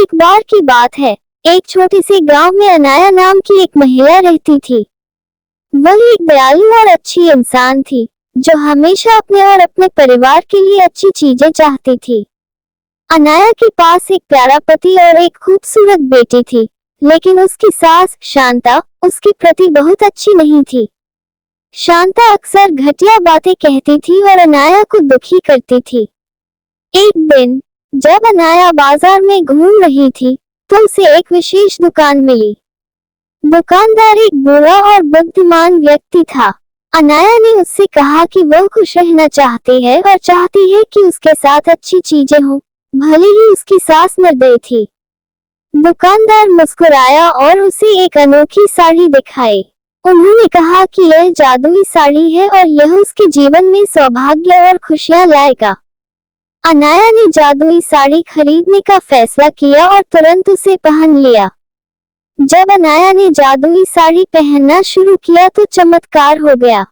एक बार की बात है, एक छोटे से गांव में अनाया नाम की एक महिला रहती थी। वह एक दयालु और अच्छी इंसान थी, जो हमेशा अपने और अपने परिवार के लिए अच्छी चीजें चाहती थी। अनाया के पास एक प्यारा पति और एक खूबसूरत बेटी थी, लेकिन उसकी सास शांता उसके प्रति बहुत अच्छी नहीं थी। शांता अक्सर घटिया बातें कहती थी और अनाया को दुखी करती थी। एक दिन जब अनाया बाजार में घूम रही थी, तो उसे एक विशेष दुकान मिली। दुकानदार एक बुरा और बुद्धिमान व्यक्ति था। अनाया ने उससे कहा कि वह खुश रहना चाहती है और चाहती है कि उसके साथ अच्छी चीजें हों, भले ही उसकी सास निर्दयी थी। दुकानदार मुस्कुराया और उसे एक अनोखी साड़ी दिखाई। उन्होंने कहा कि यह जादुई साड़ी है और यह उसके जीवन में सौभाग्य और खुशियां लाएगा। अनाया ने जादुई साड़ी खरीदने का फैसला किया और तुरंत उसे पहन लिया। जब अनाया ने जादुई साड़ी पहनना शुरू किया तो चमत्कार हो गया।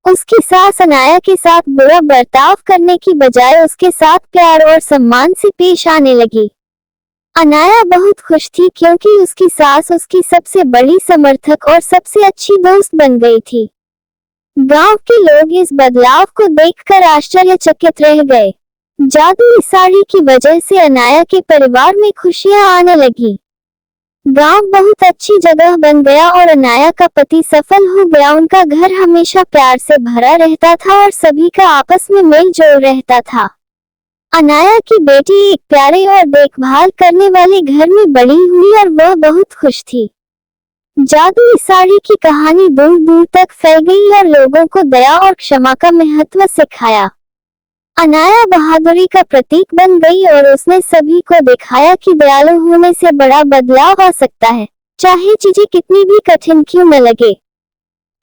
उसकी सास अनाया के साथ बुरा बर्ताव करने की बजाय उसके साथ प्यार और सम्मान से पेश आने लगी। अनाया बहुत खुश थी क्योंकि उसकी सास उसकी सबसे बड़ी समर्थक और सबसे अच्छी दोस्त बन गई थी। गांव के लोग इस बदलाव को देखकर आश्चर्यचकित रह गए। जादुई साड़ी की वजह से अनाया के परिवार में खुशियां आने लगी। गांव बहुत अच्छी जगह बन गया और अनाया का पति सफल हो गया। उनका घर हमेशा प्यार से भरा रहता था और सभी का आपस में मेल जोल रहता था। अनाया की बेटी एक प्यारे और देखभाल करने वाले घर में बड़ी हुई और वह बहुत खुश थी। जादुई साड़ी की कहानी दूर दूर तक फैल गई और लोगों को दया और क्षमा का महत्व सिखाया। अनाया बहादुरी का प्रतीक बन गई और उसने सभी को दिखाया कि दयालु होने से बड़ा बदलाव आ सकता है, चाहे चीजें कितनी भी कठिन क्यों न लगे।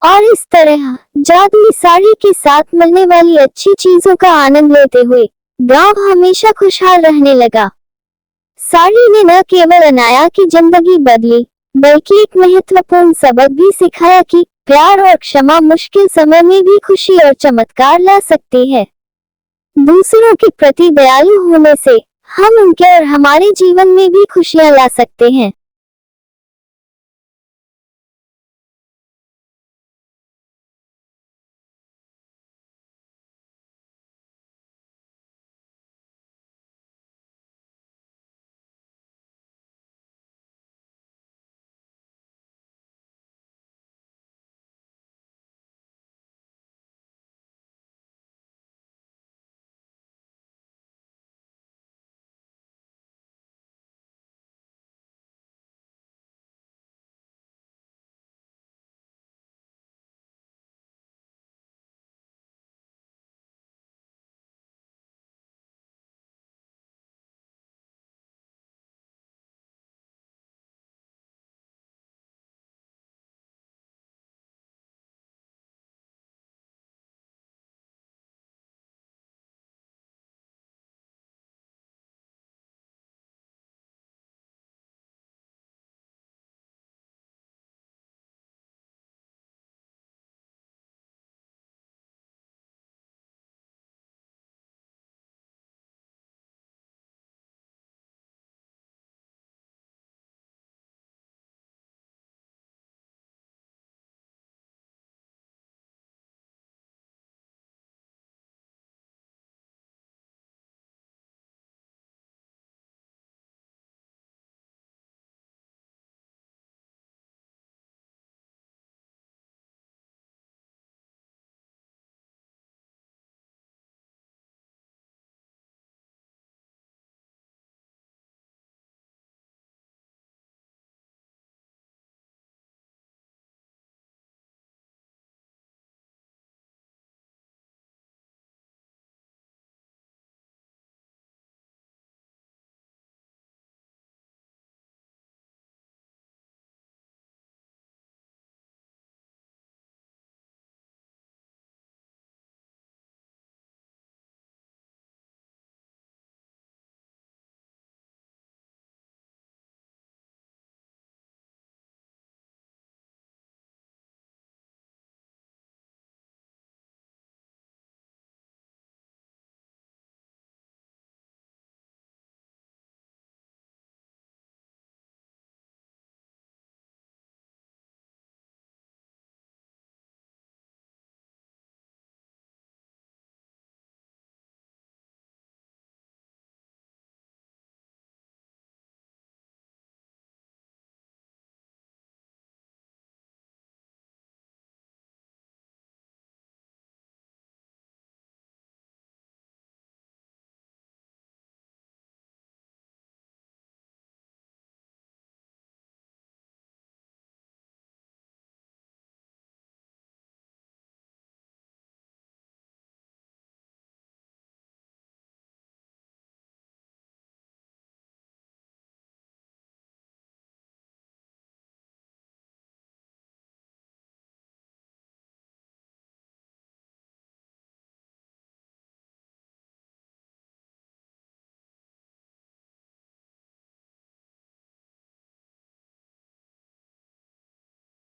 और इस तरह जादुई साड़ी के साथ मिलने वाली अच्छी चीजों का आनंद लेते हुए गांव हमेशा खुशहाल रहने लगा। साड़ी ने न केवल अनाया की जिंदगी बदली, बल्कि एक महत्वपूर्ण सबक भी सिखाया कि प्यार और क्षमा मुश्किल समय में भी खुशी और चमत्कार ला सकती है। दूसरों के प्रति दयालु होने से हम उनके और हमारे जीवन में भी खुशियां ला सकते हैं।